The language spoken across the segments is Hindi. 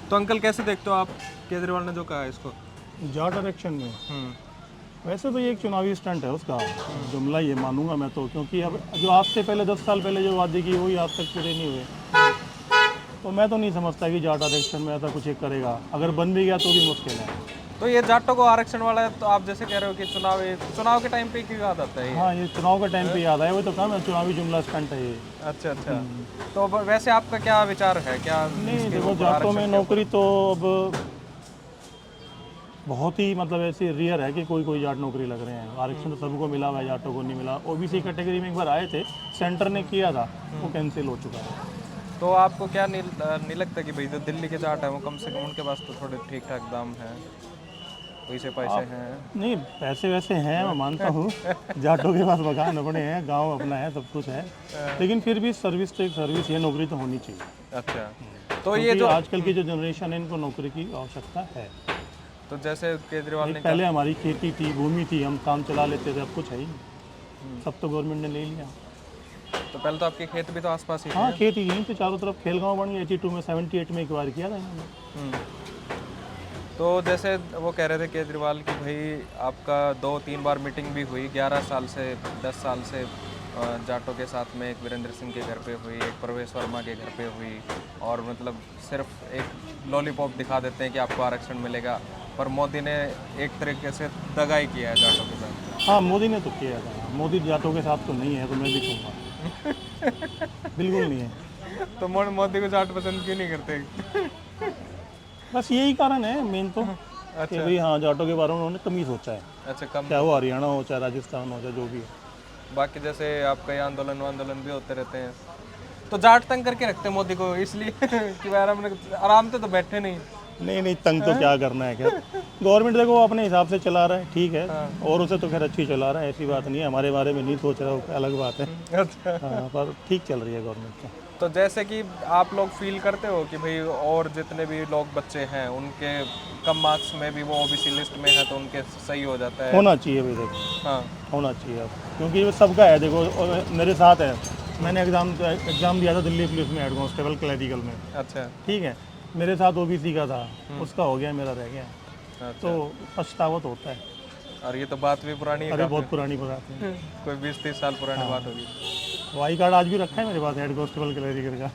तो अंकल कैसे देखते हो आप केजरीवाल ने जो कहा है इसको? जाट आरक्षण में वैसे तो ये एक चुनावी स्टंट है उसका, जुमला ये मानूंगा मैं तो, क्योंकि अब जो आज से पहले 10 साल पहले जो वादे किए वही आज तक पूरे नहीं हुए। तो मैं तो नहीं समझता कि जाट आरक्षण में ऐसा कुछ एक करेगा, अगर बन भी गया तो भी मुश्किल है। तो ये जाटों को आरक्षण वाला है, तो आप जैसे कह रहे हो कि चुनाव के टाइम पे क्यों याद आता है ये? हाँ, ये चुनाव के टाइम पे याद आया, वो तो कहा चुनावी जुमला स्टंट है ये। अच्छा अच्छा। तो वैसे आपका क्या विचार है, क्या नहीं इसके देखो, ऊपर जाटों में आरक्षण के नौकरी तो अब बहुत ही मतलब ऐसी रियर है कि कोई कोई जाट नौकरी लग रहे हैं। आरक्षण तो सबको मिला हुआ है, जाटों को नहीं मिला। ओबीसी कैटेगरी में एक बार आए थे, सेंटर ने किया था, वो कैंसिल हो चुका है। तो आपको क्या नहीं लगता कि भाई जो दिल्ली के जाट हैं वो कम से कम उनके पास तो थोड़े ठीक ठाक दाम हैं, पैसे पैसे हैं? नहीं, पैसे वैसे हैं, मैं मानता हूँ। जाटों के पास मकान अपने हैं, गांव अपना है, सब कुछ है, लेकिन फिर भी सर्विस तो एक सर्विस है, नौकरी तो होनी चाहिए। अच्छा। तो ये जो आजकल की जो जनरेशन है, इनको नौकरी की आवश्यकता है। तो जैसे केजरीवाल ने पहले हमारी खेती थी, भूमि थी, हम काम चला लेते थे, अब कुछ है ही नहीं, सब तो गवर्नमेंट ने ले लिया। तो पहले तो आपके खेत भी तो आसपास ही थे। हाँ, खेती यहीं पे चारों तरफ, खेलगांव बन गया 82 में, 78 में एक बार किया था इन्होंने। तो जैसे वो कह रहे थे केजरीवाल कि भाई आपका 2-3 बार मीटिंग भी हुई 11 साल से 10 साल से, जाटों के साथ में एक वीरेंद्र सिंह के घर पे हुई, एक प्रवेश वर्मा के घर पे हुई, और मतलब सिर्फ एक लॉलीपॉप दिखा देते हैं कि आपको आरक्षण मिलेगा, पर मोदी ने एक तरीके से दगा ही किया है जाटों के साथ। हाँ, मोदी ने तो किया था। मोदी जाटों के साथ तो नहीं है, तो मैं भी कहूँगा बिल्कुल नहीं है। तो मोदी को जाट पसंद क्यों नहीं करते? बस यही कारण है मेन तो, अच्छा। कि भाई हाँ, जाटों के बारे में उन्होंने कम ही सोचा है, अच्छा, कम। चाहे वो हरियाणा हो, चाहे राजस्थान हो, चाहे जो भी हो। बाकी जैसे आपका ये आंदोलन भी होते रहते हैं, तो जाट तंग करके रखते हैं मोदी को इसलिए कि भाई आराम से तो बैठे नहीं। नहीं, तंग तो क्या करना है। खैर, गवर्नमेंट देखो वो अपने हिसाब से चला रहा है, ठीक है, और उसे तो खैर अच्छी चला रहा है, ऐसी बात नहीं है। हमारे बारे में नहीं सोच रहा, वो अलग बात है। अच्छा। हाँ, पर ठीक चल रही है गवर्नमेंट तो। तो जैसे कि आप लोग फील करते हो कि भाई और जितने भी लोग बच्चे हैं उनके कम मार्क्स में भी वो ओबीसी लिस्ट में है तो उनके सही हो जाता है? होना चाहिए भाई, देखो हाँ। होना चाहिए अब, क्योंकि ये सबका है। देखो, और मेरे साथ है, मैंने एग्ज़ाम दिया था दिल्ली पुलिस में, हेड कांस्टेबल क्लैरिकल में। अच्छा। ठीक है, मेरे साथ ओबीसी का था, उसका हो गया, मेरा रह गया। अच्छा। तो पछतावा तो होता है। और ये तो बात भी पुरानी है अरे काफी। बहुत पुरानी बात है। कोई 20-30 साल पुरानी बात होगी। तो आई कार्ड आज भी रखा है मेरे पास, हेड कांस्टेबल क्लैरिकल का।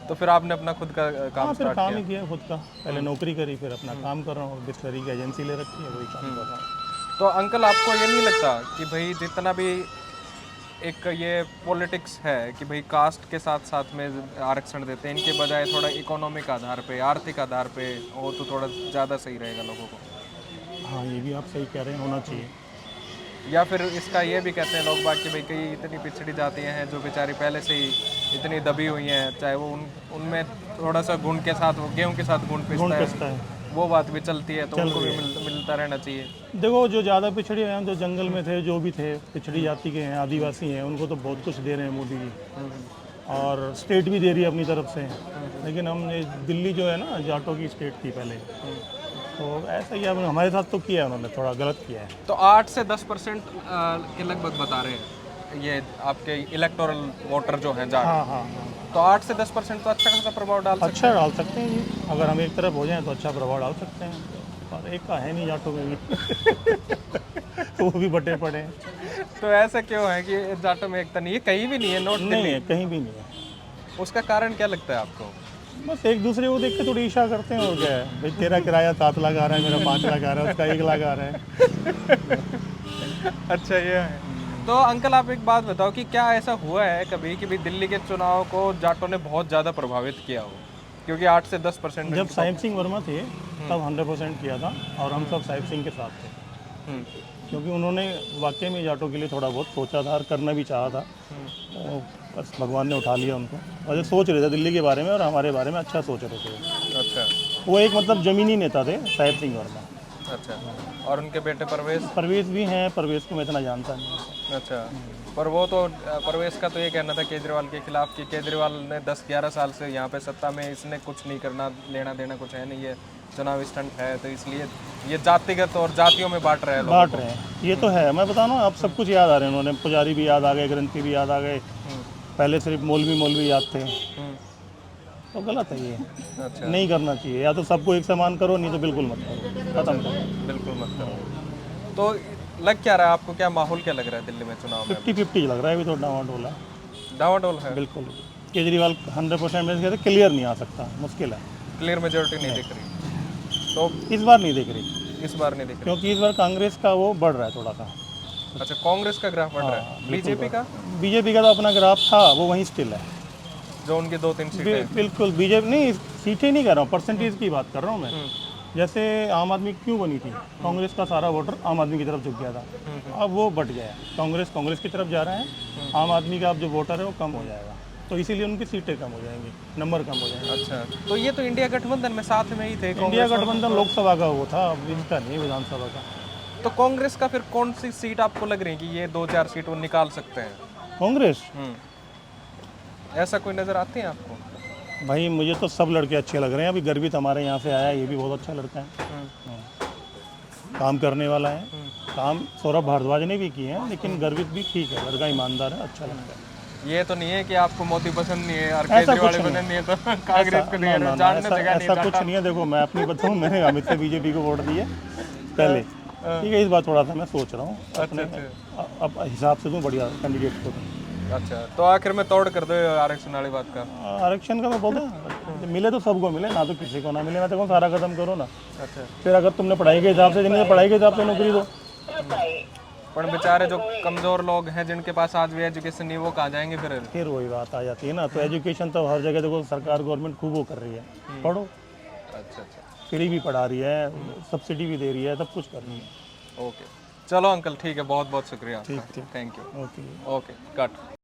तो फिर आपने अपना खुद का काम हाँ, फिर स्टार्ट काम किया? ही किया खुद का, पहले नौकरी करी, फिर अपना काम कर रहा हूँ। बिस्लरी की एजेंसी ले रखी है, वही काम कर रहा हूँ। तो अंकल आपको ये नहीं लगता कि भाई जितना भी एक ये पॉलिटिक्स है कि भाई कास्ट के साथ साथ में आरक्षण देते हैं, इनके बजाय थोड़ा इकोनॉमिक आधार पे, आर्थिक आधार पे हो तो थोड़ा ज़्यादा सही रहेगा लोगों को? हाँ, ये भी आप सही कह रहे हैं, होना चाहिए। या फिर इसका ये भी कहते हैं लोग बाग कि भाई कई इतनी पिछड़ी जातियाँ हैं जो बेचारी पहले से ही इतनी दबी हुई हैं, चाहे वो उनमें थोड़ा सा गुण के साथ, गेहूं के साथ गुण पिसता है, वो बात भी चलती है, तो उनको भी मिलता रहना चाहिए। देखो, जो ज़्यादा पिछड़े हैं, जो जंगल में थे, जो भी थे, पिछड़ी जाति के हैं, आदिवासी हैं, उनको तो बहुत कुछ दे रहे हैं मोदी जी, और स्टेट भी दे रही है अपनी तरफ से। लेकिन हम दिल्ली जो है ना, जाटों की स्टेट थी पहले, तो ऐसा ही अब हमारे साथ तो किया है उन्होंने, थोड़ा गलत किया है। तो 8 से 10% के लगभग बता रहे हैं ये आपके इलेक्टोरल वोटर जो हैं जाट। हाँ, तो 8 से 10% तो अच्छा खासा प्रभाव डाल सकते अच्छा डाल सकते हैं जी, अगर हम एक तरफ हो जाएं तो अच्छा प्रभाव डाल सकते हैं, पर एक का है नहीं जाटों में भी तो वो भी बटे पड़े हैं। हैं। तो ऐसा क्यों है कि जाटों में एकता नहीं है? कहीं भी नहीं है, नॉट नहीं है, कहीं भी नहीं है। उसका कारण क्या लगता है आपको? बस एक दूसरे को देख के थोड़ी ईर्ष्या करते हैं, और क्या है भाई, तेरा किराया 7 लाख आ रहा है, मेरा 5 लाख आ रहा है, उसका 1 लाख आ रहा है। अच्छा, ये है। तो अंकल आप एक बात बताओ कि क्या ऐसा हुआ है कभी कि भाई दिल्ली के चुनाव को जाटों ने बहुत ज़्यादा प्रभावित किया हो? क्योंकि 8 से 10% जब साहिब सिंह वर्मा थे तब 100% किया था, और हम सब साहिब सिंह के साथ थे, क्योंकि उन्होंने वाकई में जाटों के लिए थोड़ा बहुत सोचा था और करना भी चाहा था। तो बस भगवान ने उठा लिया उनको, और सोच रहे थे दिल्ली के बारे में और हमारे बारे में अच्छा सोच रहे थे। अच्छा वो एक मतलब ज़मीनी नेता थे साहिब सिंह वर्मा। अच्छा। और उनके बेटे परवेज़ भी हैं, परवेज़ को मैं इतना जानता नहीं। अच्छा, पर वो तो परवेश का तो ये कहना था केजरीवाल के खिलाफ कि केजरीवाल ने 10-11 साल से यहाँ पे सत्ता में, इसने कुछ नहीं करना, लेना देना कुछ है नहीं, ये चुनावी स्टंट है, तो इसलिए ये जातिगत और जातियों में बांट रहे हैं। ये तो है, मैं बता रहा हूँ, अब सब कुछ याद आ रहे हैं उन्होंने, पुजारी भी याद आ गए, ग्रंथी भी याद आ गए, पहले सिर्फ मौलवी याद थे। तो गलत है ये, अच्छा, नहीं करना चाहिए। या तो सबको एक समान करो, नहीं तो बिल्कुल मत करो, खत्म करो। बिल्कुल मत करो। तो लग क्या रहा है आपको, क्या माहौल क्या लग रहा है दिल्ली में चुनाव में? 50-50 लग रहा है अभी तो, डावाडोल है डावाडोल है, बिल्कुल। केजरीवाल 100% में कहते क्लियर नहीं आ सकता, मुश्किल है। क्लियर मेजोरिटी नहीं दिख रही, तो इस बार नहीं दिख रही, इस बार नहीं दिख रही। क्योंकि इस बार कांग्रेस का वो बढ़ रहा है थोड़ा सा। अच्छा, कांग्रेस का ग्राफ बढ़ रहा है, बीजेपी का बीजेपी का तो अपना ग्राफ था वो वहीं स्टिल है। जो उनकी 2-3 सीटें। बिल्कुल, बीजेपी नहीं, सीटें नहीं कह रहा हूँ, परसेंटेज की बात कर रहा हूँ मैं। हम्म, जैसे आम आदमी क्यों बनी थी, कांग्रेस का सारा वोटर आम आदमी की तरफ झुक गया था, अब वो बट गया है, कांग्रेस की तरफ जा रहा है, आम आदमी का अब जो वोटर है वो कम हो जाएगा, तो इसीलिए उनकी सीटें कम हो जाएंगी, नंबर कम हो जाएंगे। अच्छा, तो ये तो इंडिया गठबंधन में साथ में ही थे इंडिया कांग्रेस और- गठबंधन लोकसभा का वो था, अब इसका नहीं, विधानसभा का। तो कांग्रेस का फिर कौन सी सीट आपको लग रही है कि ये 2-4 सीट वो निकाल सकते हैं? कांग्रेस, ऐसा कोई नजर आती है आपको? भाई मुझे तो सब लड़के अच्छे लग रहे हैं। अभी गर्वित हमारे यहाँ से आया, ये भी बहुत अच्छा लड़का है, काम करने वाला है। काम सौरभ भारद्वाज ने भी किए हैं, लेकिन गर्वित भी ठीक है, लड़का ईमानदार है, अच्छा लगता है। ये तो नहीं है कि आपको मोदी पसंद नहीं है और ऐसा केजरीवाल कुछ पसंद नहीं नहीं है तो कांग्रेस को ना, ना, ना, जानने ऐसा जगह नहीं ऐसा कुछ नहीं है। देखो मैं अपनी बताऊँ, मैंने अमित से बीजेपी को वोट दिए पहले, ठीक है। इस बार थोड़ा सा मैं सोच रहा हूँ अपने अब हिसाब से दूँ बढ़िया कैंडिडेट को दूं। अच्छा, तो आखिर में तोड़ कर दो आरक्षण वाली बात का। आरक्षण का मैं बोलता मिले तो सबको मिले, ना तो किसी को ना मिले। मैं तो कहूँ सारा खत्म करो ना, अच्छा, फिर अगर तुमने पढ़ाई के हिसाब से, जिन्हें पढ़ाई के हिसाब से नौकरी दो। पर बेचारे जो कमजोर लोग हैं जिनके पास आज भी एजुकेशन नहीं, वो कहाँ जाएंगे फिर? फिर वही बात आ जाती है ना। तो एजुकेशन तो हर जगह देखो, सरकार गवर्नमेंट खूब वो कर रही है, पढ़ो, अच्छा अच्छा, फ्री भी पढ़ा रही है, सब्सिडी भी दे रही है, सब कुछ कर रही है। ओके, चलो अंकल ठीक है, बहुत बहुत शुक्रिया आपका, thank you. Okay. Okay, cut.